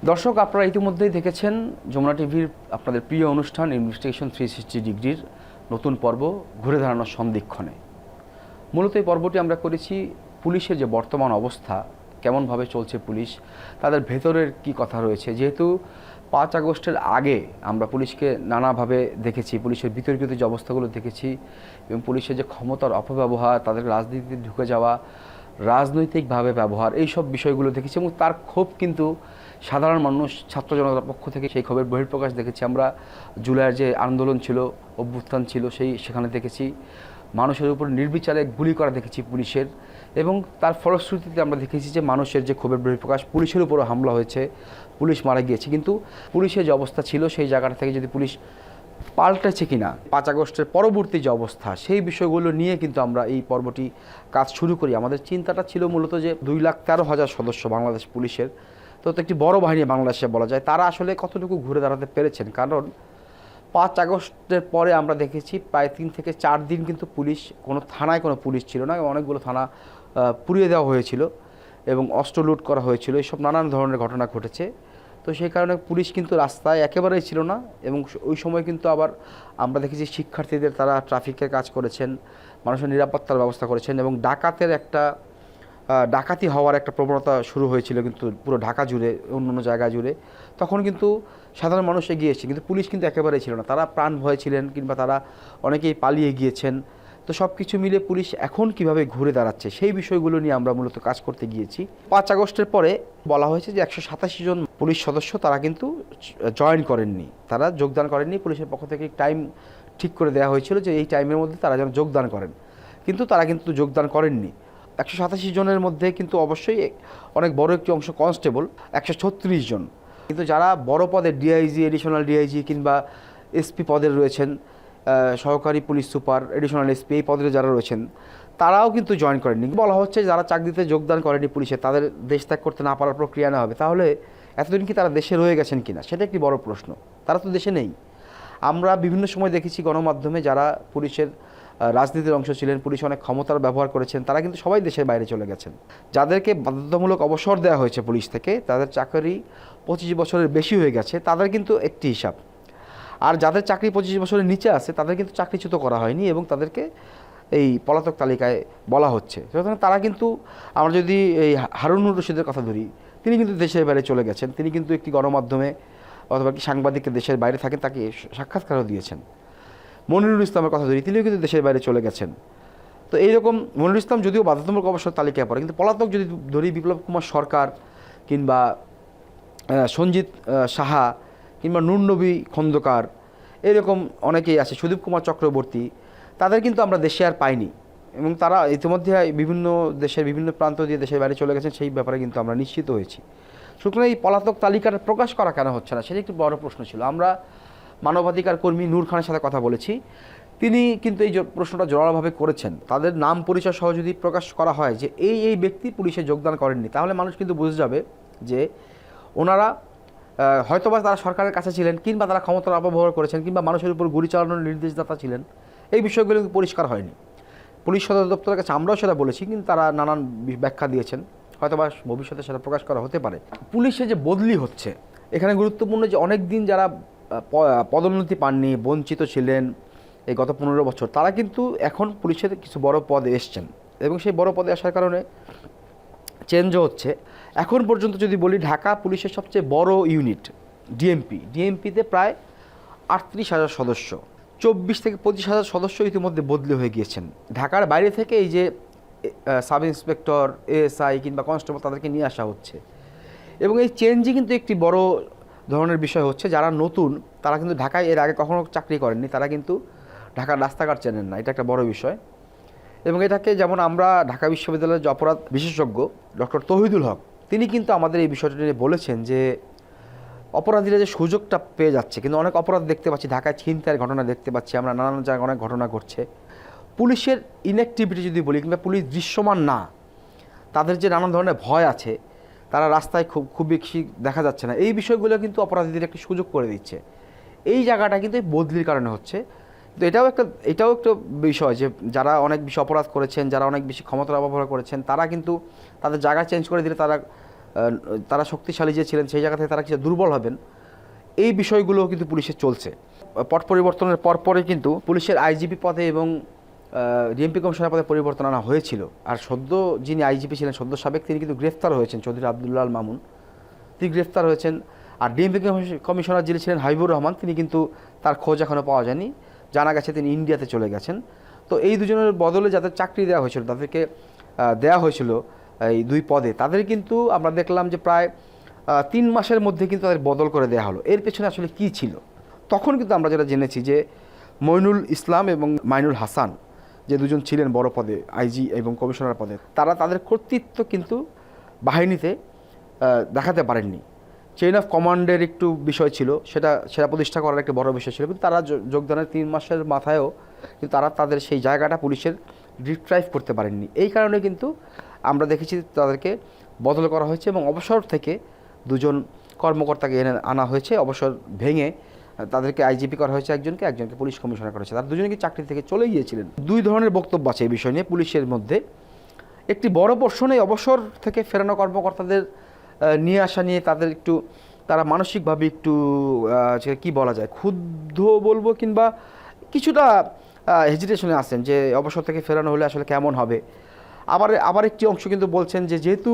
দর্শক, আপনারা ইতিমধ্যেই দেখেছেন যমুনা টিভির আপনাদের প্রিয় অনুষ্ঠান ইনভেস্টিগেশন 360 ডিগ্রির নতুন পর্ব ঘুরে দাঁড়ানোর সন্ধিক্ষণে। মূলত এই পর্বটি আমরা করেছি পুলিশের যে বর্তমান অবস্থা, কেমনভাবে চলছে পুলিশ, তাদের ভেতরের কি কথা রয়েছে। যেহেতু 5 আগস্টের আগে আমরা পুলিশকে নানাভাবে দেখেছি, পুলিশের বিতর্কিত যে অবস্থাগুলো দেখেছি এবং পুলিশের যে ক্ষমতার অপব্যবহার, তাদের রাজনীতিতে ঢুকে যাওয়া, রাজনৈতিকভাবে ব্যবহার, এই সব বিষয়গুলো দেখেছি এবং তার ক্ষোভ কিন্তু সাধারণ মানুষ, ছাত্র জনতার পক্ষ থেকে সেই ক্ষোভের বহিঃপ্রকাশ দেখেছি আমরা। জুলাইয়ের যে আন্দোলন ছিল, অভ্যুত্থান ছিল, সেখানে দেখেছি মানুষের উপর নির্বিচারে গুলি করা দেখেছি পুলিশের, এবং তার ফলশ্রুতিতে আমরা দেখেছি যে মানুষের যে ক্ষোভের বহিঃপ্রকাশ, পুলিশের উপরও হামলা হয়েছে, পুলিশ মারা গিয়েছে। কিন্তু পুলিশের যে অবস্থা ছিল সেই জায়গাটা থেকে যদি পুলিশ পাল্টেছে কিনা, 5 আগস্টের পরবর্তী যে অবস্থা, সেই বিষয়গুলো নিয়ে কিন্তু আমরা এই পর্বটি কাজ শুরু করি। আমাদের চিন্তাটা ছিল মূলত যে 2,13,000 সদস্য বাংলাদেশ পুলিশের, তো একটি বড় বাহিনী বাংলাদেশে বলা যায়, তারা আসলে কতটুকু ঘুরে দাঁড়াতে পেরেছেন। কারণ 5 আগস্টের পরে আমরা দেখেছি প্রায় 3 থেকে 4 দিন কিন্তু পুলিশ, কোনো থানায় কোনো পুলিশ ছিল না, অনেকগুলো থানা পুড়িয়ে দেওয়া হয়েছিল এবং অস্ত্র লুট করা হয়েছিল, এইসব নানান ধরনের ঘটনা ঘটেছে। তো সেই কারণে পুলিশ কিন্তু রাস্তায় একেবারেই ছিল না। এবং ওই সময় কিন্তু আবার আমরা দেখেছি শিক্ষার্থীদের, তারা ট্রাফিকের কাজ করেছেন, মানুষের নিরাপত্তার ব্যবস্থা করেছেন, এবং ডাকাতি হওয়ার একটা প্রবণতা শুরু হয়েছিল কিন্তু পুরো ঢাকা জুড়ে, অন্য জায়গা জুড়ে। তখন কিন্তু সাধারণ মানুষ এগিয়ে এসেছে, কিন্তু পুলিশ কিন্তু একেবারেই ছিল না, তারা প্রাণ ভয় ছিলেন, কিংবা তারা অনেকেই পালিয়ে গিয়েছেন। তো সব কিছু মিলে পুলিশ এখন কিভাবে ঘুরে দাঁড়াচ্ছে, সেই বিষয়গুলো নিয়ে আমরা মূলত কাজ করতে গিয়েছি। 5 আগস্টের পরে বলা হয়েছে যে 187 জন পুলিশ সদস্য তারা কিন্তু জয়েন করেননি, তারা যোগদান করেননি। পুলিশের পক্ষ থেকে টাইম ঠিক করে দেওয়া হয়েছিল যে এই টাইমের মধ্যে তারা যেন যোগদান করেন, কিন্তু তারা কিন্তু যোগদান করেননি। 187 জনের মধ্যে কিন্তু অবশ্যই অনেক বড় একটি অংশ কনস্টেবল, 136 জন। কিন্তু যারা বড় পদে, ডিআইজি, এডিশনাল ডিআইজি কিংবা এসপি পদের রয়েছেন, সহকারী পুলিশ সুপার, এডিশনাল এসপি, এই পদে যারা রয়েছেন, তারাও কিন্তু জয়েন করেননি। বলা হচ্ছে যারা চাকরিতে যোগদান করেনি পুলিশে, তাদের দেশ ত্যাগ করতে না পারার প্রক্রিয়া না হবে। তাহলে এতদিন কি তারা দেশে রয়ে গেছেন কিনা, সেটা একটি বড় প্রশ্ন। তারা তো দেশে নেই। আমরা বিভিন্ন সময় দেখেছি গণমাধ্যমে যারা পুলিশের রাজনীতির অংশ ছিলেন, পুলিশ অনেক ক্ষমতার ব্যবহার করেছেন, তারা কিন্তু সবাই দেশের বাইরে চলে গেছেন। যাদেরকে বাধ্যতামূলক অবসর দেওয়া হয়েছে পুলিশ থেকে, তাদের চাকরি 25 বছরের বেশি হয়ে গেছে, তাদের কিন্তু একটি হিসাব। আর যাদের চাকরি 25 বছরের নিচে আছে, তাদের কিন্তু চাকরিচ্যুত করা হয়নি এবং তাদেরকে এই পলাতক তালিকায় বলা হচ্ছে। সুতরাং তারা কিন্তু, আমরা যদি এই হারুনুর রশিদের কথা ধরি, তিনি কিন্তু দেশের বাইরে চলে গেছেন। তিনি কিন্তু একটি গণমাধ্যমে অথবা কি সাংবাদিককে দেশের বাইরে থাকেন, তাকে সাক্ষাৎকারও দিয়েছেন। মনিরুল ইসলামের কথা ধরি, তিনিও কিন্তু দেশের বাইরে চলে গেছেন। তো এইরকম মনিরুল ইসলাম যদিও বাধ্যতামূলক অবসর তালিকায় পড়ে, কিন্তু পলাতক যদি ধরি, বিপ্লব কুমার সরকার কিংবা সঞ্জিত সাহা কিংবা নুরনবী খন্দকার, এরকম অনেকেই আছে, সুদীপ কুমার চক্রবর্তী, তাদের কিন্তু আমরা দেশে আর পাইনি এবং তারা ইতিমধ্যে বিভিন্ন দেশের বিভিন্ন প্রান্ত দিয়ে দেশের বাইরে চলে গেছেন, সেই ব্যাপারে কিন্তু আমরা নিশ্চিত হয়েছি। সুতরাং এই পলাতক তালিকাটা প্রকাশ করা কেন হচ্ছে না, সেটা একটি বড় প্রশ্ন ছিল। আমরা মানবাধিকার কর্মী নূর খানের সাথে কথা বলেছি, তিনি কিন্তু এই প্রশ্নটা জোরালোভাবে করেছেন। তাদের নাম পরিচয় সহ যদি প্রকাশ করা হয় যে এই ব্যক্তি পুলিশে যোগদান করেননি, তাহলে মানুষ কিন্তু বুঝে যাবে যে ওনারা হয়তোবা তারা সরকারের কাছে ছিলেন, কিংবা তারা ক্ষমতার অপব্যবহার করেছেন, কিংবা মানুষের উপর গুলি চালানোর নির্দেশদাতা ছিলেন। এই বিষয়গুলো কিন্তু পরিষ্কার হয়নি। পুলিশ সদর দপ্তরের কাছে আমরাও সেটা বলেছি, কিন্তু তারা নানান ব্যাখ্যা দিয়েছেন। হয়তোবা ভবিষ্যতে সেটা প্রকাশ করা হতে পারে। পুলিশে যে বদলি হচ্ছে, এখানে গুরুত্বপূর্ণ যে অনেক দিন যারা পদোন্নতি পাননি, বঞ্চিত ছিলেন এই গত 15 বছর, তারা কিন্তু এখন পুলিশের কিছু বড় পদে এসছেন এবং সেই বড় পদে আসার কারণে চেঞ্জও হচ্ছে। এখন পর্যন্ত যদি বলি, ঢাকা পুলিশের সবচেয়ে বড় ইউনিট ডিএমপিতে প্রায় 38,000 সদস্য, 24 থেকে 25,000 সদস্য ইতিমধ্যে বদলি হয়ে গিয়েছেন। ঢাকার বাইরে থেকে এই যে সাব ইন্সপেক্টর, এএসআই কিংবা কনস্টেবল, তাদেরকে নিয়ে আসা হচ্ছে এবং এই চেঞ্জই কিন্তু একটি বড় ধরনের বিষয় হচ্ছে। যারা নতুন, তারা কিন্তু ঢাকায় এর আগে কখনো চাকরি করেননি, তারা কিন্তু ঢাকার রাস্তাঘাট চেনেন না, এটা একটা বড় বিষয়। এবং এটাকে, যেমন আমরা ঢাকা বিশ্ববিদ্যালয়ের যে অপরাধ বিশেষজ্ঞ ডক্টর তৌহিদুল হক, তিনি কিন্তু আমাদের এই বিষয়টা নিয়ে বলেছেন যে অপরাধীরা যে সুযোগটা পেয়ে যাচ্ছে, কিন্তু অনেক অপরাধ দেখতে পাচ্ছি, ঢাকায় ছিনতাইয়ের ঘটনা দেখতে পাচ্ছি আমরা, নানান জায়গায় অনেক ঘটনা ঘটছে। পুলিশের ইনঅ্যাক্টিভিটি যদি বলি, কিংবা পুলিশ দৃশ্যমান না, তাদের যে নানান ধরনের ভয় আছে, তারা রাস্তায় খুব বেশি দেখা যাচ্ছে না, এই বিষয়গুলো কিন্তু অপরাধীদের একটি সুযোগ করে দিচ্ছে। এই জায়গাটা কিন্তু বদলির কারণে হচ্ছে। তো এটাও একটা বিষয় যে যারা অনেক বেশি অপরাধ করেছেন, যারা অনেক বেশি ক্ষমতার অপব্যবহার করেছেন, তারা কিন্তু তাদের জায়গা চেঞ্জ করে দিলে তারা তারা শক্তিশালী যে ছিলেন সেই জায়গা থেকে তারা কিছু দুর্বল হবেন, এই বিষয়গুলো কিন্তু পুলিশের চলছে। পট পরিবর্তনের পরপরই কিন্তু পুলিশের আইজিপি পদে এবং ডিএমপি কমিশনার পদে পরিবর্তন আনা হয়েছিল। আর সদ্য যিনি আইজিপি ছিলেন, সদ্য সাবেক, তিনি কিন্তু গ্রেফতার হয়েছেন, চৌধুরী আবদুল্লাহ আল মামুন, তিনি গ্রেফতার হয়েছেন। আর ডিএমপি কমিশনার যিনি ছিলেন হাবিবুর রহমান, তিনি কিন্তু তার খোঁজ এখনও পাওয়া যায়নি, জানা গেছে তিনি ইন্ডিয়াতে চলে গেছেন। তো এই দুজনের বদলে যাদের চাকরি দেওয়া হয়েছিল, তাদেরকে দেওয়া হয়েছিল এই 2 পদে, তাদের কিন্তু আমরা দেখলাম যে প্রায় 3 মাসের মধ্যে কিন্তু তাদের বদল করে দেওয়া হলো। এর পেছনে আসলে কী ছিল? তখন কিন্তু আমরা যেটা জেনেছি যে মইনুল ইসলাম এবং মাইনুল হাসান, যে দুজন ছিলেন বড় পদে, আইজি এবং কমিশনার পদে, তারা তাদের কর্তৃত্ব কিন্তু বাহিনীতে দেখাতে পারেননি। চেইন অফ কমান্ডের একটু বিষয় ছিল, সেটা প্রতিষ্ঠা করার একটা বড় বিষয় ছিল, কিন্তু তারা যোগদানের 3 মাসের মাথায়ও কিন্তু তারা তাদের সেই জায়গাটা পুলিশের রিট্রাইভ করতে পারেননি। এই কারণে কিন্তু আমরা দেখেছি তাদেরকে বদল করা হয়েছে এবং অবসর থেকে 2জন কর্মকর্তাকে আনা হয়েছে। অবসর ভেঙে তাদেরকে আইজিপি করা হয়েছে, একজনকে পুলিশ কমিশনার করা হয়েছে। তারা দুজনে কি চাকরি থেকে চলে গিয়েছিলেন। 2 ধরনের বক্তব্য আছে এই বিষয় নিয়ে পুলিশের মধ্যে। একটি বড় পোর্শনে অবসর থেকে ফেরানো কর্মকর্তাদের নিয়ে আসা নিয়ে তারা মানসিকভাবে একটু কি বলা যায়, ক্ষুব্ধ বলবো, কিংবা কিছুটা হেজিটেশনে আসেন যে অবসর থেকে ফেরানো হলে আসলে কেমন হবে। আবার একটি অংশ কিন্তু বলছেন যে যেহেতু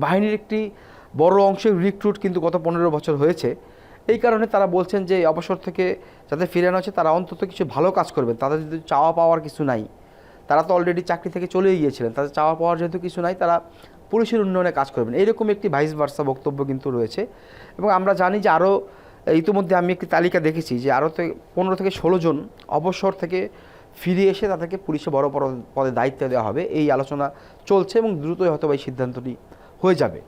বাহিনীর একটি বড় অংশের রিক্রুট কিন্তু গত 15 বছর হয়েছে, এই কারণে তারা বলছেন যে অবসর থেকে যাদের ফিরানো হচ্ছে তারা অন্তত কিছু ভালো কাজ করবেন। তাদের যদি চাওয়া পাওয়ার কিছু নাই, তারা তো অলরেডি চাকরি থেকে চলেই গিয়েছিলেন, তাদের চাওয়া পাওয়ার যেহেতু কিছু নাই, তারা পুলিশের উন্নয়নে কাজ করবেন, এইরকম একটি ভাইস ভার্সা বক্তব্য কিন্তু রয়েছে। এবং আমরা জানি যে আরও ইতিমধ্যে আমি একটি তালিকা দেখেছি যে আরও 15 থেকে 16 জন অবসর থেকে ফিরে এসে তাদেরকে পুলিশে বড় পদে দায়িত্ব দেওয়া হবে, এই আলোচনা চলছে এবং দ্রুতই হয়তো এই সিদ্ধান্তটি হয়ে যাবে।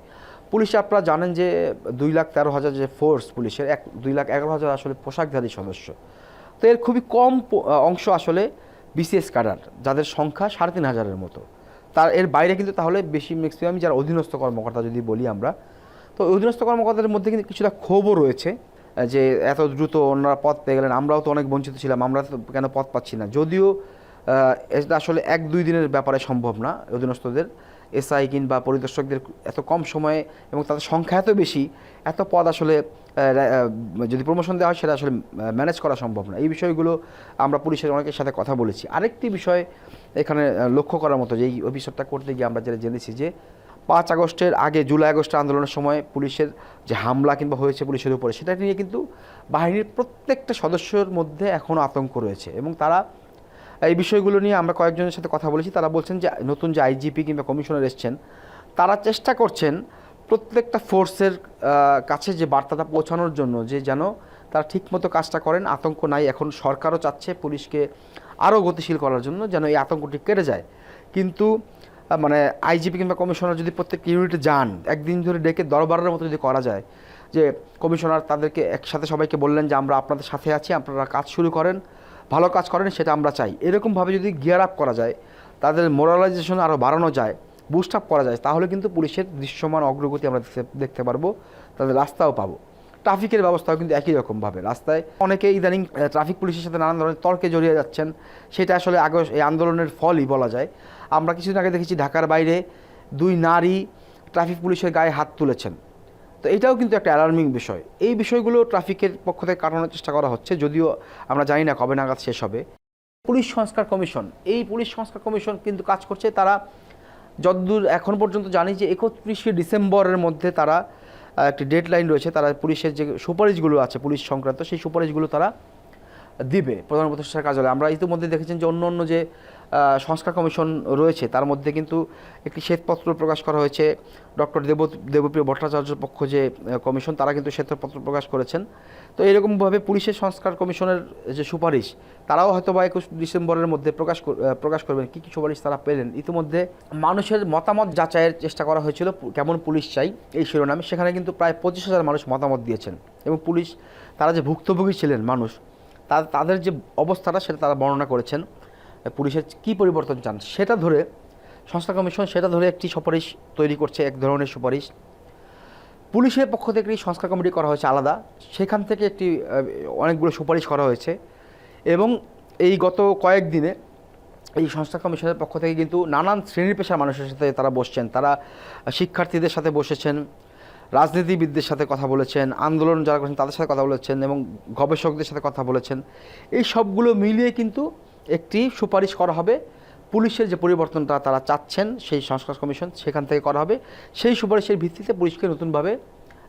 পুলিশে আপনারা জানেন যে 2,13,000 যে ফোর্স পুলিশের, 2,11,000 আসলে পোশাকধারী সদস্য। তো এর খুবই কম অংশ আসলে বিসিএস ক্যাডার, যাদের সংখ্যা 3,500-এর মতো। এর বাইরে কিন্তু তাহলে বেশি ম্যাক্সিমাম যারা অধীনস্থ কর্মকর্তা যদি বলি আমরা, তো অধীনস্থ কর্মকর্তাদের মধ্যে কিন্তু কিছুটা ক্ষোভও রয়েছে যে এত দ্রুত অন্যরা পদ পেয়ে গেলেন, আমরাও তো অনেক বঞ্চিত ছিলাম, আমরা তো কেন পদ পাচ্ছি না। যদিও এটা আসলে 1-2 দিনের ব্যাপারে সম্ভব না, অধীনস্থদের এসআই কিংবা পরিদর্শকদের এত কম সময়ে এবং তাদের সংখ্যা এত বেশি, এত পদ আসলে যদি প্রমোশন দেওয়া হয় সেটা আসলে ম্যানেজ করা সম্ভব না। এই বিষয়গুলো আমরা পুলিশের অনেকের সাথে কথা বলেছি। আরেকটি বিষয় এখানে লক্ষ্য করার মতো, যে এই অভিযোগটা করতে গিয়ে আমরা যেটা জেনেছি যে 5 আগস্টের আগে, জুলাই আগস্টের আন্দোলনের সময় পুলিশের যে হামলা কিংবা হয়েছে পুলিশের উপরে, সেটা নিয়ে কিন্তু বাহিনীর প্রত্যেকটা সদস্যের মধ্যে এখনও আতঙ্ক রয়েছে। এবং তারা এই বিষয়গুলো নিয়ে আমরা কয়েকজনের সাথে কথা বলেছি, তারা বলছেন যে নতুন যে আইজিপি কিংবা কমিশনার এসছেন, তারা চেষ্টা করছেন প্রত্যেকটা ফোর্সের কাছে যে বার্তাটা পৌঁছানোর জন্য, যে যেন তারা ঠিকমতো কাজটা করেন, আতঙ্ক নাই। এখন সরকারও চাচ্ছে পুলিশকে আরও গতিশীল করার জন্য, যেন এই আতঙ্কটি কেটে যায়। কিন্তু মানে আইজিপি কিংবা কমিশনার যদি প্রত্যেক ইউনিটে যান, একদিন ধরে ডেকে দরবারের মতো যদি করা যায়, যে কমিশনার তাদেরকে একসাথে সবাইকে বললেন যে আমরা আপনাদের সাথে আছি, আপনারা কাজ শুরু করেন, ভালো কাজ করেন, সেটা আমরা চাই, এরকমভাবে যদি গিয়ার আপ করা যায়, তাদের মোরালাইজেশন আরও বাড়ানো যায়, বুস্ট আপ করা যায়, তাহলে কিন্তু পুলিশের দৃশ্যমান অগ্রগতি আমরা দেখতে পারবো, তাদের রাস্তাও পাবো। ট্রাফিকের ব্যবস্থাও কিন্তু একই রকমভাবে, রাস্তায় অনেকে ইদানিং ট্রাফিক পুলিশের সাথে নানান ধরনের তর্কে জড়িয়ে যাচ্ছেন, সেটা আসলে এই আন্দোলনের ফলই বলা যায়। আমরা কিছুদিন আগে দেখেছি ঢাকার বাইরে 2 নারী ট্রাফিক পুলিশের গায়ে হাত তুলেছেন। তো এটাও কিন্তু একটা অ্যালার্মিং বিষয়। এই বিষয়গুলো ট্রাফিকের পক্ষ থেকে কাটানোর চেষ্টা করা হচ্ছে, যদিও আমরা জানি না কবে নাগাদ শেষ হবে। পুলিশ সংস্কার কমিশন, এই পুলিশ সংস্কার কমিশন কিন্তু কাজ করছে। তারা যতদূর এখন পর্যন্ত জানি যে 31শে ডিসেম্বরের মধ্যে তারা একটি ডেডলাইন রয়েছে, তারা পুলিশের যে সুপারিশগুলো আছে পুলিশ সংক্রান্ত, সেই সুপারিশগুলো তারা দিবে প্রধান উপদেষ্টার কার্যালয়ে। আমরা ইতিমধ্যে দেখেছেন যে অন্য যে সংস্কার কমিশন রয়েছে তার মধ্যে কিন্তু একটি শ্বেতপত্র প্রকাশ করা হয়েছে। ডক্টর দেবপ্রিয় ভট্টাচার্যের পক্ষ যে কমিশন, তারা কিন্তু শ্বেতপত্র প্রকাশ করেছেন। তো এরকমভাবে পুলিশের সংস্কার কমিশনের যে সুপারিশ, তারাও হয়তো বা 21 ডিসেম্বরের মধ্যে প্রকাশ করবেন কী কী সুপারিশ তারা পেলেন। ইতিমধ্যে মানুষের মতামত যাচাইয়ের চেষ্টা করা হয়েছিল, কেমন পুলিশ চাই এই শিরোনামে, সেখানে কিন্তু প্রায় 25,000 মানুষ মতামত দিয়েছেন। এবং পুলিশ, তারা যে ভুক্তভোগী ছিলেন মানুষ, তাদের যে অবস্থাটা সেটা তারা বর্ণনা করেছেন, পুলিশের কী পরিবর্তন চান সেটা ধরে সংস্কার কমিশন সেটা ধরে একটি সুপারিশ তৈরি করছে, এক ধরনের সুপারিশ। পুলিশের পক্ষ থেকে একটি সংস্কার কমিটি করা হয়েছে আলাদা, সেখান থেকে অনেকগুলো সুপারিশ করা হয়েছে। এবং এই গত কয়েকদিনে এই সংস্কার কমিশনের পক্ষ থেকে কিন্তু নানান শ্রেণীর পেশার মানুষের সাথে তারা বসছেন, তারা শিক্ষার্থীদের সাথে বসেছেন, রাজনীতিবিদদের সাথে কথা বলেছেন, আন্দোলন যারা করেছেন তাদের সাথে কথা বলেছেন এবং গবেষকদের সাথে কথা বলেছেন। এই সবগুলো মিলিয়ে কিন্তু একটি সুপারিশ করা হবে। পুলিশের যে পরিবর্তনটা তারা চাচ্ছেন সেই সংস্কার কমিশন সেখান থেকে করা হবে। সেই সুপারিশের ভিত্তিতে পুলিশকে নতুনভাবে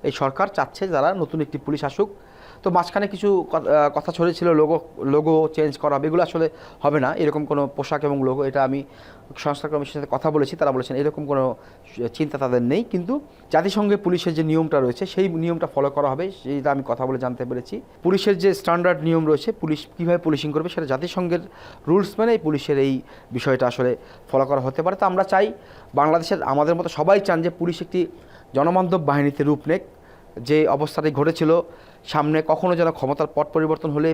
এই সরকার চাচ্ছে যারা নতুন একটি পুলিশ আসুক। তো মাঝখানে কিছু কথা ছড়িয়েছিল লোগো চেঞ্জ করা হবে, এগুলো আসলে হবে না। এরকম কোনো পোশাক এবং লোগো, এটা আমি সংস্কার কমিশনের সাথে কথা বলেছি, তারা বলেছেন এরকম কোনো চিন্তা তাদের নেই। কিন্তু জাতিসংঘের পুলিশের যে নিয়মটা রয়েছে সেই নিয়মটা ফলো করা হবে, সেইটা আমি কথা বলে জানতে পেরেছি। পুলিশের যে স্ট্যান্ডার্ড নিয়ম রয়েছে, পুলিশ কীভাবে পুলিশিং করবে সেটা জাতিসংঘের রুলস মেনে পুলিশের এই বিষয়টা আসলে ফলো করা হতে পারে। তো আমরা চাই, বাংলাদেশের আমাদের মতো সবাই চান যে পুলিশ একটি জনবান্ধব বাহিনীতে রূপ নেক। যে অবস্থাটি ঘটেছিল সামনে, কখনো যেন ক্ষমতার পট পরিবর্তন হলে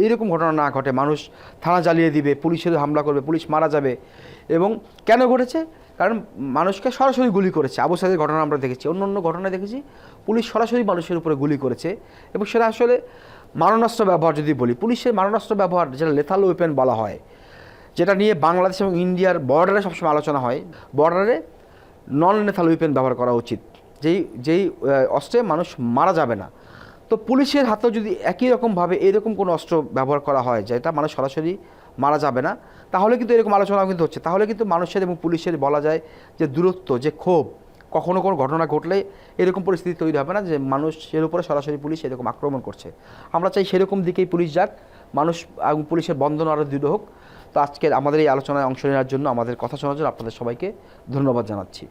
এইরকম ঘটনা না ঘটে, মানুষ থানা জ্বালিয়ে দিবে, পুলিশের হামলা করবে, পুলিশ মারা যাবে। এবং কেন ঘটেছে? কারণ মানুষকে সরাসরি গুলি করেছে। আবু সাইদের ঘটনা আমরা দেখেছি, অন্য অন্য ঘটনায় দেখেছি পুলিশ সরাসরি মানুষের উপরে গুলি করেছে। এবং সেটা আসলে মারণাস্ত্র ব্যবহার যদি বলি, পুলিশের মারণাস্ত্র ব্যবহার যেটা লেথাল ওয়েপেন বলা হয়, যেটা নিয়ে বাংলাদেশ এবং ইন্ডিয়ার বর্ডারে সবসময় আলোচনা হয়, বর্ডারে নন লেথাল ওয়েপেন ব্যবহার করা উচিত, যেই অস্ত্রে মানুষ মারা যাবে না। তো পুলিশের হাতেও যদি একই রকমভাবে এরকম কোনো অস্ত্র ব্যবহার করা হয় যেটা মানুষ সরাসরি মারা যাবে না, তাহলে কিন্তু এরকম আলোচনাও কিন্তু হচ্ছে। তাহলে কিন্তু মানুষের এবং পুলিশের বলা যায় যে দূরত্ব, যে ক্ষোভ, কখনো কোনো ঘটনা ঘটলে এরকম পরিস্থিতি তৈরি হবে না যে মানুষের উপরে সরাসরি পুলিশ এরকম আক্রমণ করছে। আমরা চাই সেরকম দিকেই পুলিশ যাক, মানুষ এবং পুলিশের বন্ধন আরও দৃঢ় হোক। তো আজকের আমাদের এই আলোচনায় অংশ নেওয়ার জন্য, আমাদের কথা শোনার জন্য আপনাদের সবাইকে ধন্যবাদ জানাচ্ছি।